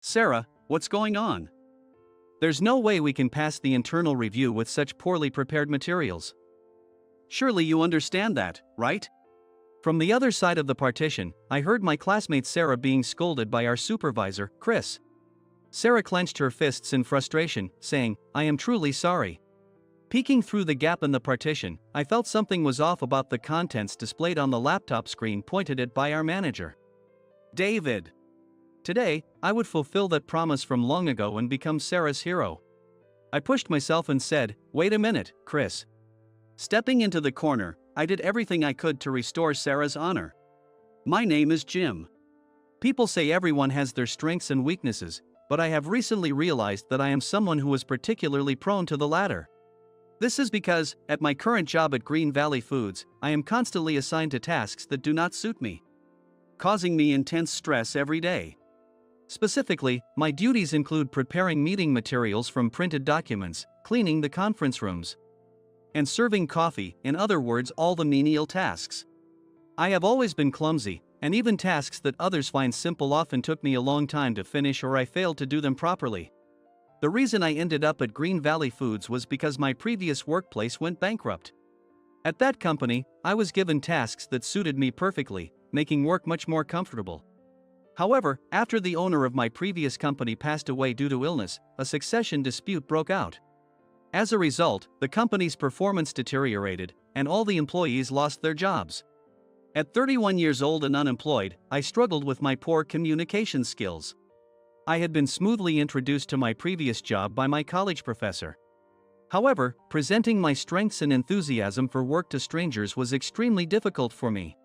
Sarah, what's going on? There's no way we can pass the internal review with such poorly prepared materials. Surely you understand that, right? From the other side of the partition, I heard my classmate Sarah being scolded by our supervisor, Chris. Sarah clenched her fists in frustration, saying, "I am truly sorry." Peeking through the gap in the partition, I felt something was off about the contents displayed on the laptop screen pointed at by our manager. David. Today, I would fulfill that promise from long ago and become Sarah's hero. I pushed myself and said, "Wait a minute, Chris." Stepping into the corner, I did everything I could to restore Sarah's honor. My name is Jim. People say everyone has their strengths and weaknesses, but I have recently realized that I am someone who is particularly prone to the latter. This is because, at my current job at Green Valley Foods, I am constantly assigned to tasks that do not suit me, causing me intense stress every day. Specifically, my duties include preparing meeting materials from printed documents, cleaning the conference rooms, and serving coffee, in other words, all the menial tasks. I have always been clumsy, and even tasks that others find simple often took me a long time to finish or I failed to do them properly. The reason I ended up at Green Valley Foods was because my previous workplace went bankrupt. At that company, I was given tasks that suited me perfectly, making work much more comfortable. However, after the owner of my previous company passed away due to illness, a succession dispute broke out. As a result, the company's performance deteriorated, and all the employees lost their jobs. At 31 years old and unemployed, I struggled with my poor communication skills. I had been smoothly introduced to my previous job by my college professor. However, presenting my strengths and enthusiasm for work to strangers was extremely difficult for me.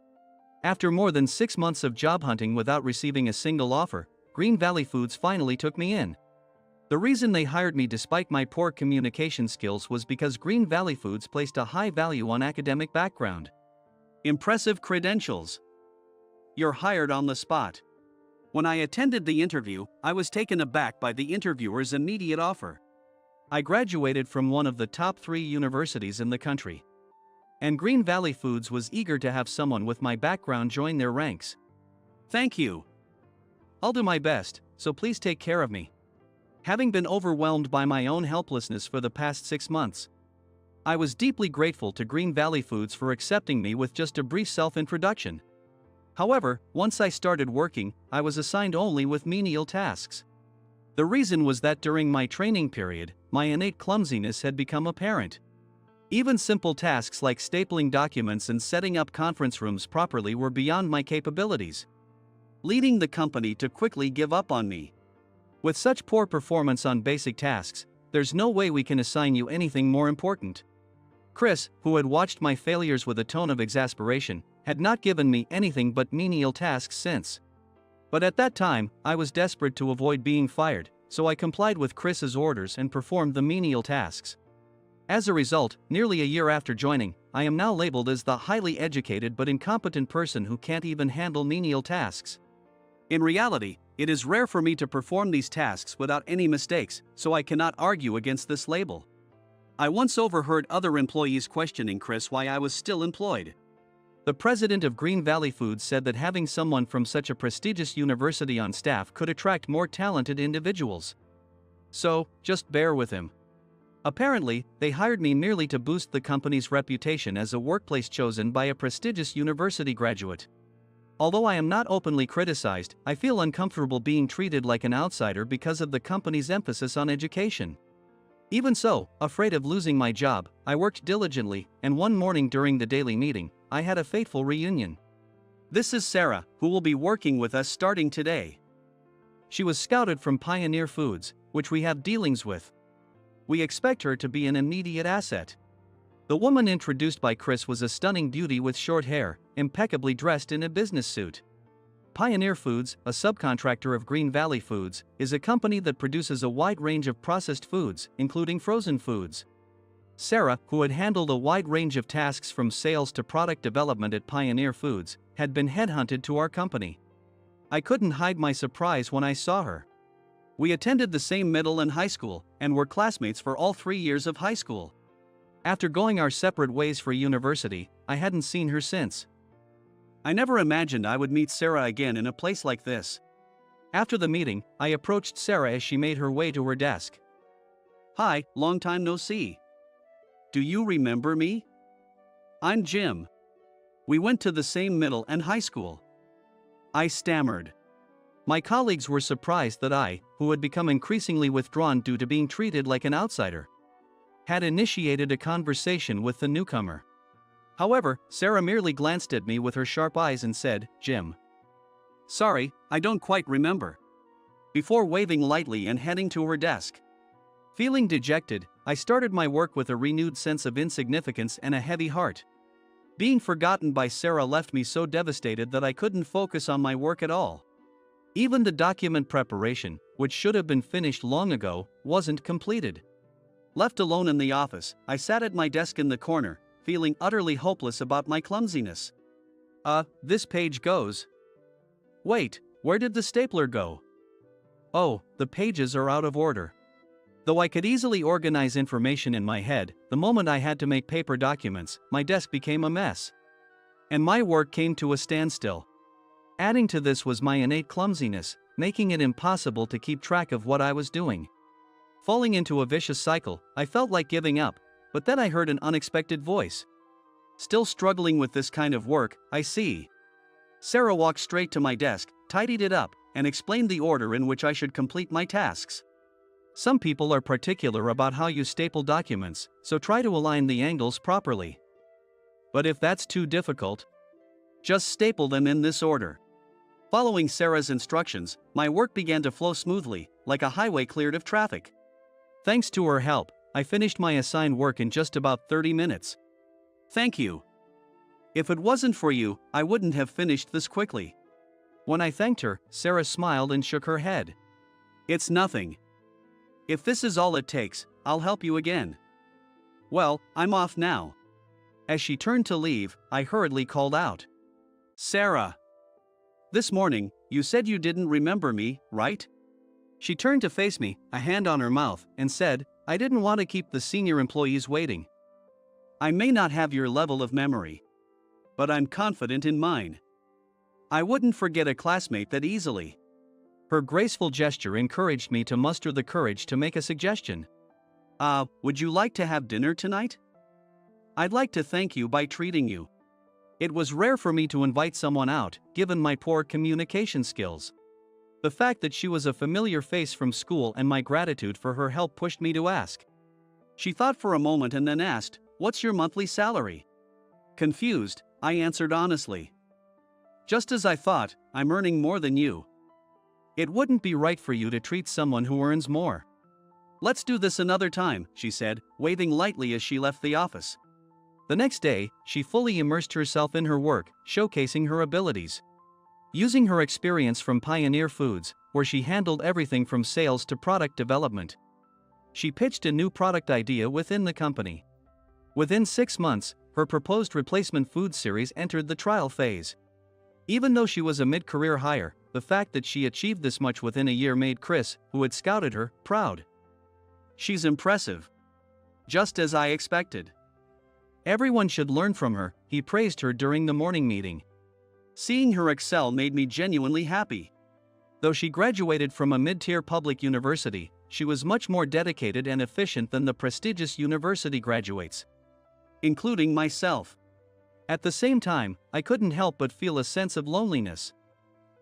After more than 6 months of job hunting without receiving a single offer, Green Valley Foods finally took me in. The reason they hired me despite my poor communication skills was because Green Valley Foods placed a high value on academic background. Impressive credentials. You're hired on the spot. When I attended the interview, I was taken aback by the interviewer's immediate offer. I graduated from one of the top 3 universities in the country, and Green Valley Foods was eager to have someone with my background join their ranks. Thank you. I'll do my best, so please take care of me. Having been overwhelmed by my own helplessness for the past 6 months, I was deeply grateful to Green Valley Foods for accepting me with just a brief self-introduction. However, once I started working, I was assigned only with menial tasks. The reason was that during my training period, my innate clumsiness had become apparent. Even simple tasks like stapling documents and setting up conference rooms properly were beyond my capabilities, leading the company to quickly give up on me. With such poor performance on basic tasks, there's no way we can assign you anything more important. Chris, who had watched my failures with a tone of exasperation, had not given me anything but menial tasks since. But at that time, I was desperate to avoid being fired, so I complied with Chris's orders and performed the menial tasks. As a result, nearly a year after joining, I am now labeled as the highly educated but incompetent person who can't even handle menial tasks. In reality, it is rare for me to perform these tasks without any mistakes, so I cannot argue against this label. I once overheard other employees questioning Chris why I was still employed. The president of Green Valley Foods said that having someone from such a prestigious university on staff could attract more talented individuals. So, just bear with him. Apparently, they hired me merely to boost the company's reputation as a workplace chosen by a prestigious university graduate. Although I am not openly criticized, I feel uncomfortable being treated like an outsider because of the company's emphasis on education. Even so, afraid of losing my job, I worked diligently, and one morning during the daily meeting, I had a fateful reunion. This is Sarah, who will be working with us starting today. She was scouted from Pioneer Foods, which we have dealings with. We expect her to be an immediate asset. The woman introduced by Chris was a stunning beauty with short hair, impeccably dressed in a business suit. Pioneer Foods, a subcontractor of Green Valley Foods, is a company that produces a wide range of processed foods, including frozen foods. Sarah, who had handled a wide range of tasks from sales to product development at Pioneer Foods, had been headhunted to our company. I couldn't hide my surprise when I saw her. We attended the same middle and high school, and were classmates for all 3 years of high school. After going our separate ways for university, I hadn't seen her since. I never imagined I would meet Sarah again in a place like this. After the meeting, I approached Sarah as she made her way to her desk. "Hi, long time no see. Do you remember me? I'm Jim. We went to the same middle and high school." I stammered. My colleagues were surprised that I, who had become increasingly withdrawn due to being treated like an outsider, had initiated a conversation with the newcomer. However, Sarah merely glanced at me with her sharp eyes and said, "Jim. Sorry, I don't quite remember," before waving lightly and heading to her desk. Feeling dejected, I started my work with a renewed sense of insignificance and a heavy heart. Being forgotten by Sarah left me so devastated that I couldn't focus on my work at all. Even the document preparation, which should have been finished long ago, wasn't completed. Left alone in the office, I sat at my desk in the corner, feeling utterly hopeless about my clumsiness. This page goes. Wait, where did the stapler go? Oh, the pages are out of order. Though I could easily organize information in my head, the moment I had to make paper documents, my desk became a mess. And my work came to a standstill. Adding to this was my innate clumsiness, making it impossible to keep track of what I was doing. Falling into a vicious cycle, I felt like giving up, but then I heard an unexpected voice. "Still struggling with this kind of work, I see." Sarah walked straight to my desk, tidied it up, and explained the order in which I should complete my tasks. "Some people are particular about how you staple documents, so try to align the angles properly. But if that's too difficult, just staple them in this order." Following Sarah's instructions, my work began to flow smoothly, like a highway cleared of traffic. Thanks to her help, I finished my assigned work in just about 30 minutes. "Thank you. If it wasn't for you, I wouldn't have finished this quickly." When I thanked her, Sarah smiled and shook her head. "It's nothing. If this is all it takes, I'll help you again. Well, I'm off now." As she turned to leave, I hurriedly called out, "Sarah. This morning, you said you didn't remember me, right?" She turned to face me, a hand on her mouth, and said, "I didn't want to keep the senior employees waiting. I may not have your level of memory, but I'm confident in mine. I wouldn't forget a classmate that easily." Her graceful gesture encouraged me to muster the courage to make a suggestion. Would you like to have dinner tonight? I'd like to thank you by treating you." It was rare for me to invite someone out, given my poor communication skills. The fact that she was a familiar face from school and my gratitude for her help pushed me to ask. She thought for a moment and then asked, "What's your monthly salary?" Confused, I answered honestly, "Just as I thought, I'm earning more than you." "It wouldn't be right for you to treat someone who earns more." "Let's do this another time," she said, waving lightly as she left the office. The next day, she fully immersed herself in her work, showcasing her abilities. Using her experience from Pioneer Foods, where she handled everything from sales to product development, she pitched a new product idea within the company. Within 6 months, her proposed replacement food series entered the trial phase. Even though she was a mid-career hire, the fact that she achieved this much within a year made Chris, who had scouted her, proud. "She's impressive. Just as I expected. Everyone should learn from her," he praised her during the morning meeting. Seeing her excel made me genuinely happy. Though she graduated from a mid-tier public university, she was much more dedicated and efficient than the prestigious university graduates, including myself. At the same time, I couldn't help but feel a sense of loneliness.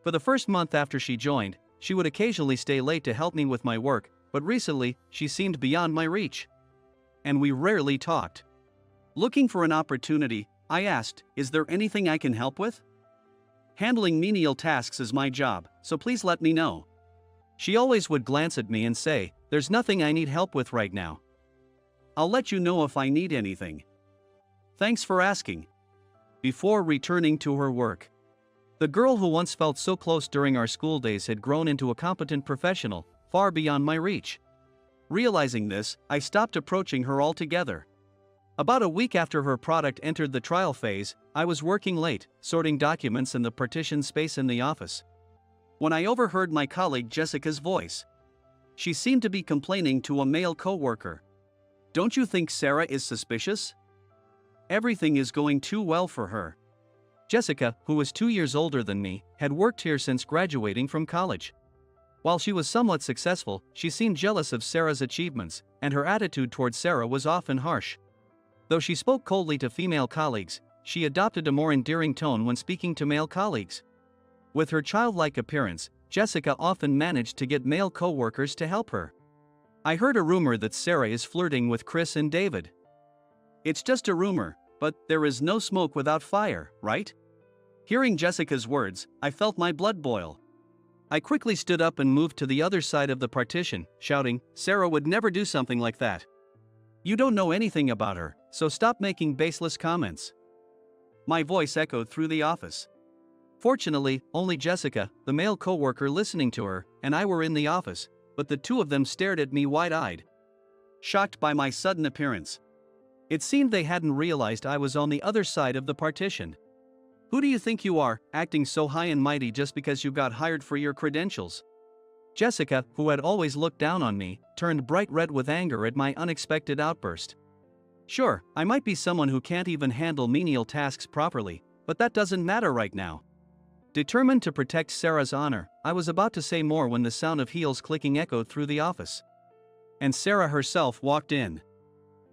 For the first month after she joined, she would occasionally stay late to help me with my work, but recently, she seemed beyond my reach. And we rarely talked. Looking for an opportunity, I asked, "Is there anything I can help with? Handling menial tasks is my job, so please let me know." She always would glance at me and say, "There's nothing I need help with right now. I'll let you know if I need anything. Thanks for asking." Before returning to her work, the girl who once felt so close during our school days had grown into a competent professional, far beyond my reach. Realizing this, I stopped approaching her altogether. About a week after her product entered the trial phase, I was working late, sorting documents in the partitioned space in the office, when I overheard my colleague Jessica's voice. She seemed to be complaining to a male coworker. "Don't you think Sarah is suspicious? Everything is going too well for her." Jessica, who was 2 years older than me, had worked here since graduating from college. While she was somewhat successful, she seemed jealous of Sarah's achievements, and her attitude towards Sarah was often harsh. Though she spoke coldly to female colleagues, she adopted a more endearing tone when speaking to male colleagues. With her childlike appearance, Jessica often managed to get male co-workers to help her. I heard a rumor that Sarah is flirting with Chris and David. It's just a rumor, but there is no smoke without fire, right? Hearing Jessica's words, I felt my blood boil. I quickly stood up and moved to the other side of the partition, shouting, "Sarah would never do something like that. You don't know anything about her, so stop making baseless comments." My voice echoed through the office. Fortunately, only Jessica, the male co-worker listening to her, and I were in the office, but the two of them stared at me wide-eyed, shocked by my sudden appearance. It seemed they hadn't realized I was on the other side of the partition. "Who do you think you are, acting so high and mighty just because you got hired for your credentials?" Jessica, who had always looked down on me, turned bright red with anger at my unexpected outburst. Sure, I might be someone who can't even handle menial tasks properly, but that doesn't matter right now. Determined to protect Sarah's honor, I was about to say more when the sound of heels clicking echoed through the office. And Sarah herself walked in.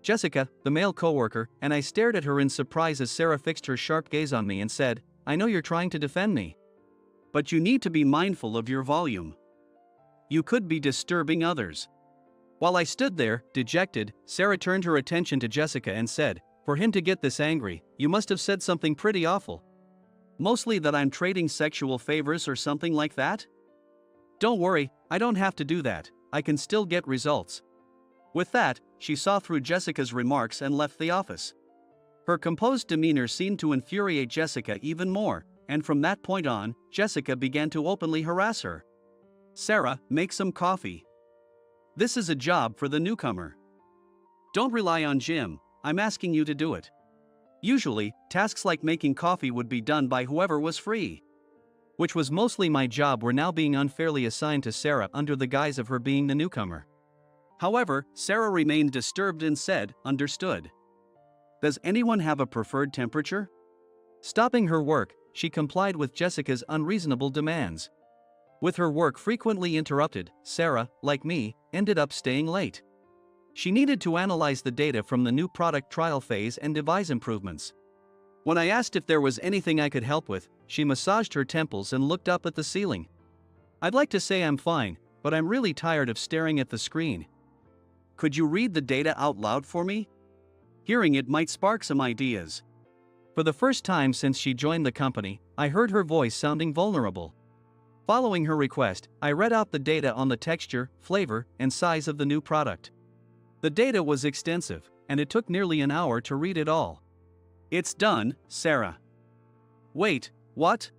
Jessica, the male co-worker, and I stared at her in surprise as Sarah fixed her sharp gaze on me and said, "I know you're trying to defend me. But you need to be mindful of your volume. You could be disturbing others." While I stood there, dejected, Sarah turned her attention to Jessica and said, "For him to get this angry, you must have said something pretty awful. Mostly that I'm trading sexual favors or something like that? Don't worry, I don't have to do that, I can still get results." With that, she saw through Jessica's remarks and left the office. Her composed demeanor seemed to infuriate Jessica even more, and from that point on, Jessica began to openly harass her. "Sarah, make some coffee. This is a job for the newcomer. Don't rely on Jim, I'm asking you to do it." Usually, tasks like making coffee would be done by whoever was free. Which was mostly my job were now being unfairly assigned to Sarah under the guise of her being the newcomer. However, Sarah remained disturbed and said, "Understood. Does anyone have a preferred temperature?" Stopping her work, she complied with Jessica's unreasonable demands. With her work frequently interrupted, Sarah, like me, ended up staying late. She needed to analyze the data from the new product trial phase and devise improvements. When I asked if there was anything I could help with, she massaged her temples and looked up at the ceiling. "I'd like to say I'm fine, but I'm really tired of staring at the screen. Could you read the data out loud for me? Hearing it might spark some ideas." For the first time since she joined the company, I heard her voice sounding vulnerable. Following her request, I read out the data on the texture, flavor, and size of the new product. The data was extensive, and it took nearly an hour to read it all. "It's done, Sarah." "Wait, what?"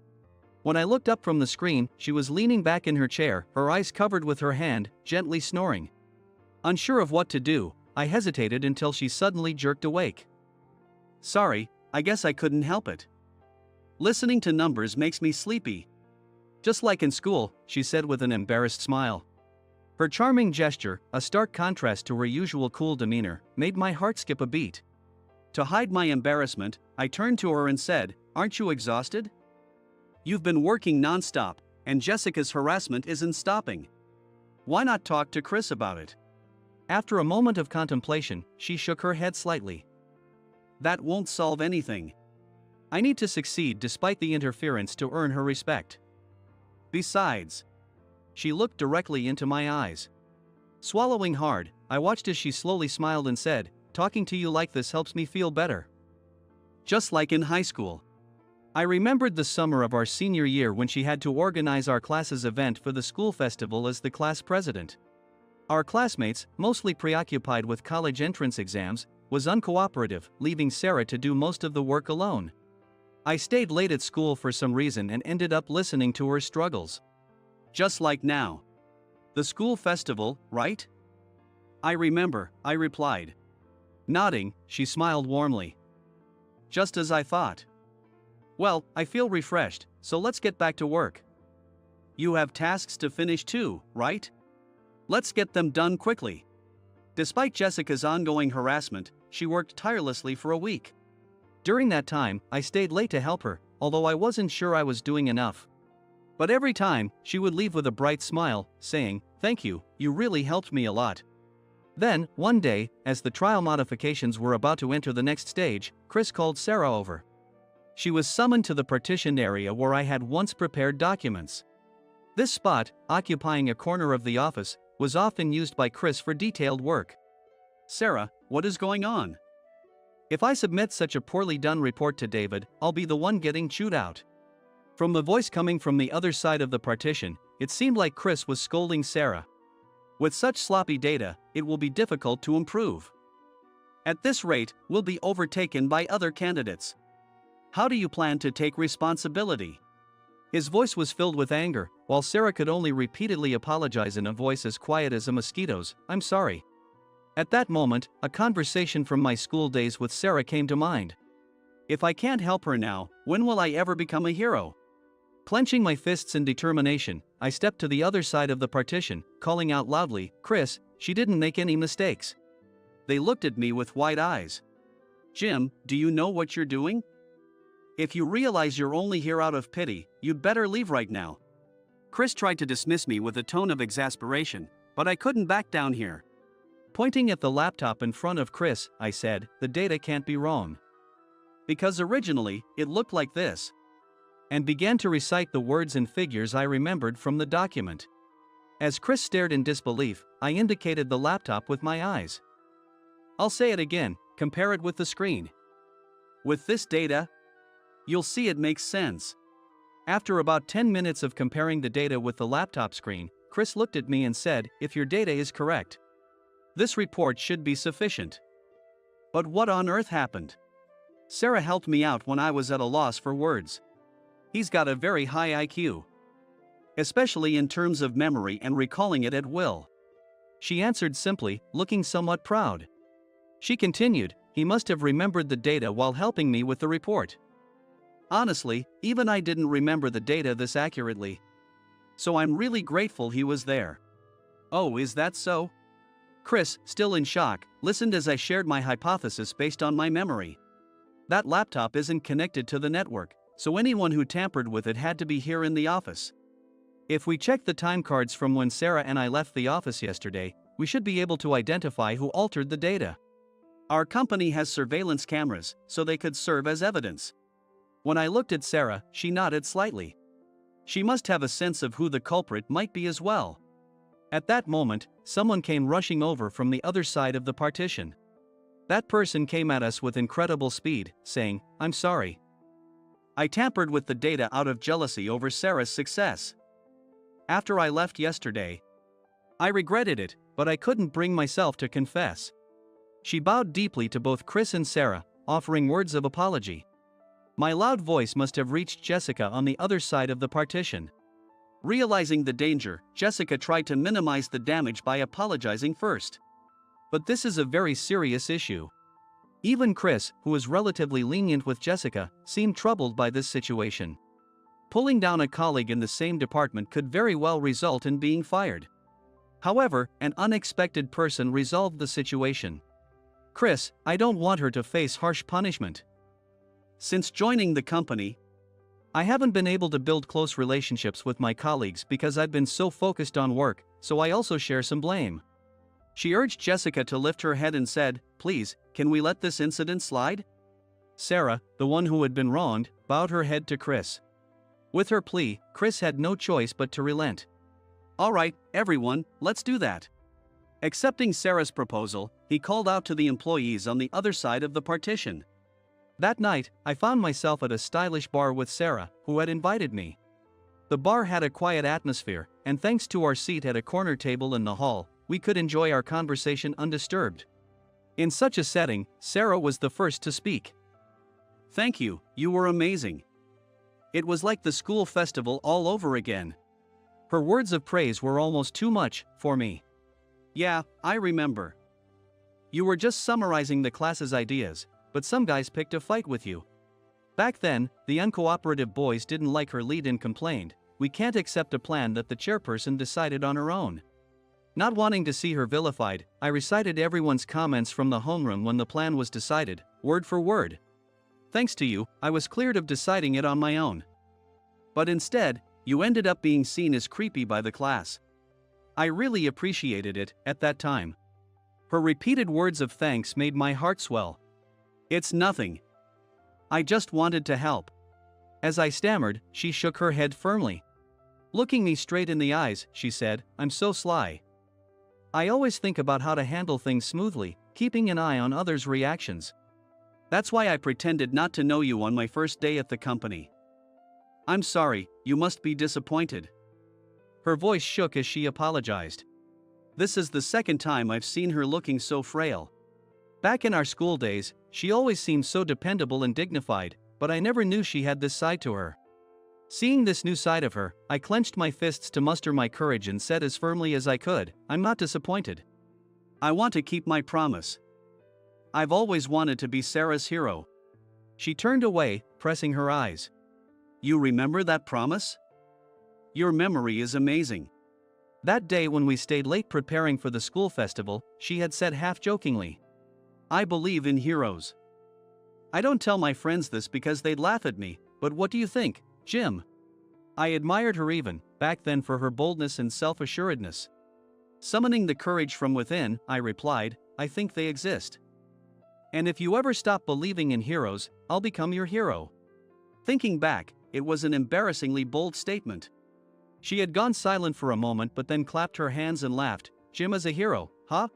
When I looked up from the screen, she was leaning back in her chair, her eyes covered with her hand, gently snoring. Unsure of what to do, I hesitated until she suddenly jerked awake. "Sorry, I guess I couldn't help it. Listening to numbers makes me sleepy." "Just like in school," she said with an embarrassed smile. Her charming gesture, a stark contrast to her usual cool demeanor, made my heart skip a beat. To hide my embarrassment, I turned to her and said, "Aren't you exhausted? You've been working nonstop, and Jessica's harassment isn't stopping. Why not talk to Chris about it?" After a moment of contemplation, she shook her head slightly. "That won't solve anything. I need to succeed despite the interference to earn her respect. Besides..." She looked directly into my eyes. Swallowing hard, I watched as she slowly smiled and said, "Talking to you like this helps me feel better. Just like in high school." I remembered the summer of our senior year when she had to organize our class's event for the school festival as the class president. Our classmates, mostly preoccupied with college entrance exams, was uncooperative, leaving Sarah to do most of the work alone. I stayed late at school for some reason and ended up listening to her struggles. "Just like now. The school festival, right?" "I remember," I replied. Nodding, she smiled warmly. "Just as I thought. Well, I feel refreshed, so let's get back to work. You have tasks to finish too, right? Let's get them done quickly." Despite Jessica's ongoing harassment, she worked tirelessly for a week. During that time, I stayed late to help her, although I wasn't sure I was doing enough. But every time, she would leave with a bright smile, saying, "Thank you, you really helped me a lot." Then, one day, as the trial modifications were about to enter the next stage, Chris called Sarah over. She was summoned to the partitioned area where I had once prepared documents. This spot, occupying a corner of the office, was often used by Chris for detailed work. "Sarah, what is going on? If I submit such a poorly done report to David, I'll be the one getting chewed out." From the voice coming from the other side of the partition, it seemed like Chris was scolding Sarah. "With such sloppy data, it will be difficult to improve. At this rate, we'll be overtaken by other candidates. How do you plan to take responsibility?" His voice was filled with anger, while Sarah could only repeatedly apologize in a voice as quiet as a mosquito's, "I'm sorry." At that moment, a conversation from my school days with Sarah came to mind. If I can't help her now, when will I ever become a hero? Clenching my fists in determination, I stepped to the other side of the partition, calling out loudly, "Chris, she didn't make any mistakes." They looked at me with wide eyes. "Jim, do you know what you're doing? If you realize you're only here out of pity, you'd better leave right now." Chris tried to dismiss me with a tone of exasperation, but I couldn't back down here. Pointing at the laptop in front of Chris, I said, "The data can't be wrong. Because originally, it looked like this." And began to recite the words and figures I remembered from the document. As Chris stared in disbelief, I indicated the laptop with my eyes. "I'll say it again, compare it with the screen. With this data, you'll see it makes sense." After about 10 minutes of comparing the data with the laptop screen, Chris looked at me and said, "If your data is correct, this report should be sufficient." But what on earth happened? Sarah helped me out when I was at a loss for words. "He's got a very high IQ. Especially in terms of memory and recalling it at will." She answered simply, looking somewhat proud. She continued, "He must have remembered the data while helping me with the report. Honestly, even I didn't remember the data this accurately. So I'm really grateful he was there." "Oh, is that so?" Chris, still in shock, listened as I shared my hypothesis based on my memory. "That laptop isn't connected to the network, so anyone who tampered with it had to be here in the office. If we check the time cards from when Sarah and I left the office yesterday, we should be able to identify who altered the data. Our company has surveillance cameras, so they could serve as evidence." When I looked at Sarah, she nodded slightly. She must have a sense of who the culprit might be as well. At that moment, someone came rushing over from the other side of the partition. That person came at us with incredible speed, saying, "I'm sorry. I tampered with the data out of jealousy over Sarah's success. After I left yesterday, I regretted it, but I couldn't bring myself to confess." She bowed deeply to both Chris and Sarah, offering words of apology. My loud voice must have reached Jessica on the other side of the partition. Realizing the danger, Jessica tried to minimize the damage by apologizing first. But this is a very serious issue. Even Chris, who was relatively lenient with Jessica, seemed troubled by this situation. Pulling down a colleague in the same department could very well result in being fired. However, an unexpected person resolved the situation. "Chris, I don't want her to face harsh punishment. Since joining the company, I haven't been able to build close relationships with my colleagues because I've been so focused on work, so I also share some blame." She urged Jessica to lift her head and said, "Please, can we let this incident slide?" Sarah, the one who had been wronged, bowed her head to Chris. With her plea, Chris had no choice but to relent. "All right, everyone, let's do that." Accepting Sarah's proposal, he called out to the employees on the other side of the partition. That night, I found myself at a stylish bar with Sarah, who had invited me. The bar had a quiet atmosphere, and thanks to our seat at a corner table in the hall, we could enjoy our conversation undisturbed. In such a setting, Sarah was the first to speak. "Thank you, you were amazing. It was like the school festival all over again." Her words of praise were almost too much for me. "Yeah, I remember. You were just summarizing the class's ideas, but some guys picked a fight with you. Back then, the uncooperative boys didn't like her lead and complained, 'We can't accept a plan that the chairperson decided on her own.' Not wanting to see her vilified, I recited everyone's comments from the homeroom when the plan was decided, word for word. Thanks to you, I was cleared of deciding it on my own. But instead, you ended up being seen as creepy by the class. I really appreciated it at that time. Her repeated words of thanks made my heart swell. It's nothing. I just wanted to help. As I stammered, she shook her head firmly. Looking me straight in the eyes, she said, I'm so sly. I always think about how to handle things smoothly, keeping an eye on others' reactions. That's why I pretended not to know you on my first day at the company. I'm sorry, you must be disappointed. Her voice shook as she apologized. This is the second time I've seen her looking so frail. Back in our school days, she always seemed so dependable and dignified, but I never knew she had this side to her. Seeing this new side of her, I clenched my fists to muster my courage and said as firmly as I could, I'm not disappointed. I want to keep my promise. I've always wanted to be Sarah's hero. She turned away, pressing her eyes. You remember that promise? Your memory is amazing. That day when we stayed late preparing for the school festival, she had said half-jokingly, I believe in heroes. I don't tell my friends this because they'd laugh at me, but what do you think, Jim? I admired her even, back then, for her boldness and self-assuredness. Summoning the courage from within, I replied, I think they exist. And if you ever stop believing in heroes, I'll become your hero. Thinking back, it was an embarrassingly bold statement. She had gone silent for a moment but then clapped her hands and laughed. Jim as a hero, huh?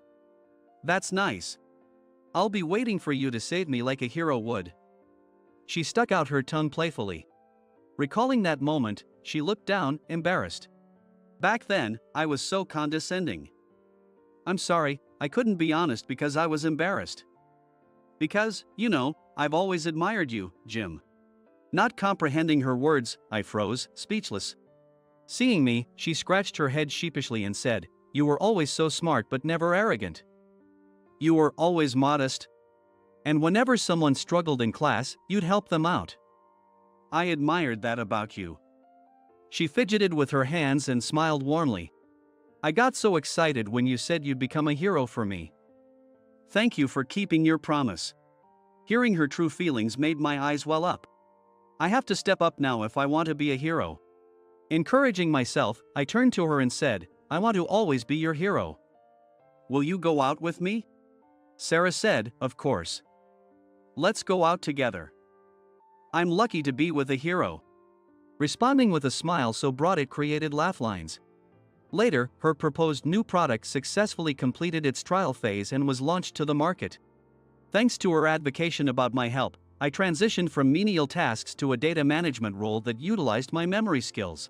That's nice. I'll be waiting for you to save me like a hero would. She stuck out her tongue playfully. Recalling that moment, she looked down, embarrassed. Back then, I was so condescending. I'm sorry, I couldn't be honest because I was embarrassed. Because, you know, I've always admired you, Jim. Not comprehending her words, I froze, speechless. Seeing me, she scratched her head sheepishly and said, You were always so smart but never arrogant. You were always modest. And whenever someone struggled in class, you'd help them out. I admired that about you. She fidgeted with her hands and smiled warmly. I got so excited when you said you'd become a hero for me. Thank you for keeping your promise. Hearing her true feelings made my eyes well up. I have to step up now if I want to be a hero. Encouraging myself, I turned to her and said, I want to always be your hero. Will you go out with me? Sarah said, Of course. Let's go out together. I'm lucky to be with a hero. Responding with a smile so broad it created laugh lines. Later, her proposed new product successfully completed its trial phase and was launched to the market. Thanks to her advocacy about my help, I transitioned from menial tasks to a data management role that utilized my memory skills.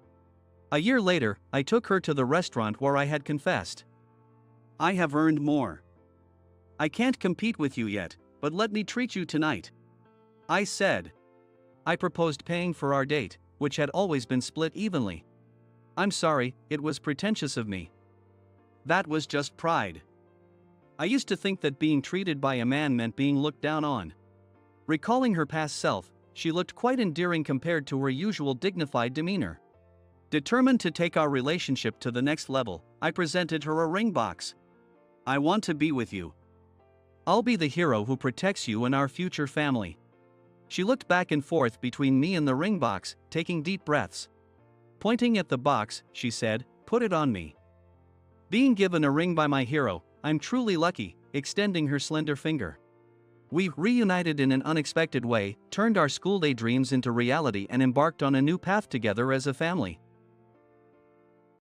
A year later, I took her to the restaurant where I had confessed. I have earned more. I can't compete with you yet, but let me treat you tonight. I said. I proposed paying for our date, which had always been split evenly. I'm sorry, it was pretentious of me. That was just pride. I used to think that being treated by a man meant being looked down on. Recalling her past self, she looked quite endearing compared to her usual dignified demeanor. Determined to take our relationship to the next level, I presented her a ring box. I want to be with you. I'll be the hero who protects you and our future family. She looked back and forth between me and the ring box, taking deep breaths. Pointing at the box, she said, Put it on me. Being given a ring by my hero, I'm truly lucky, extending her slender finger. We reunited in an unexpected way, turned our school day dreams into reality and embarked on a new path together as a family.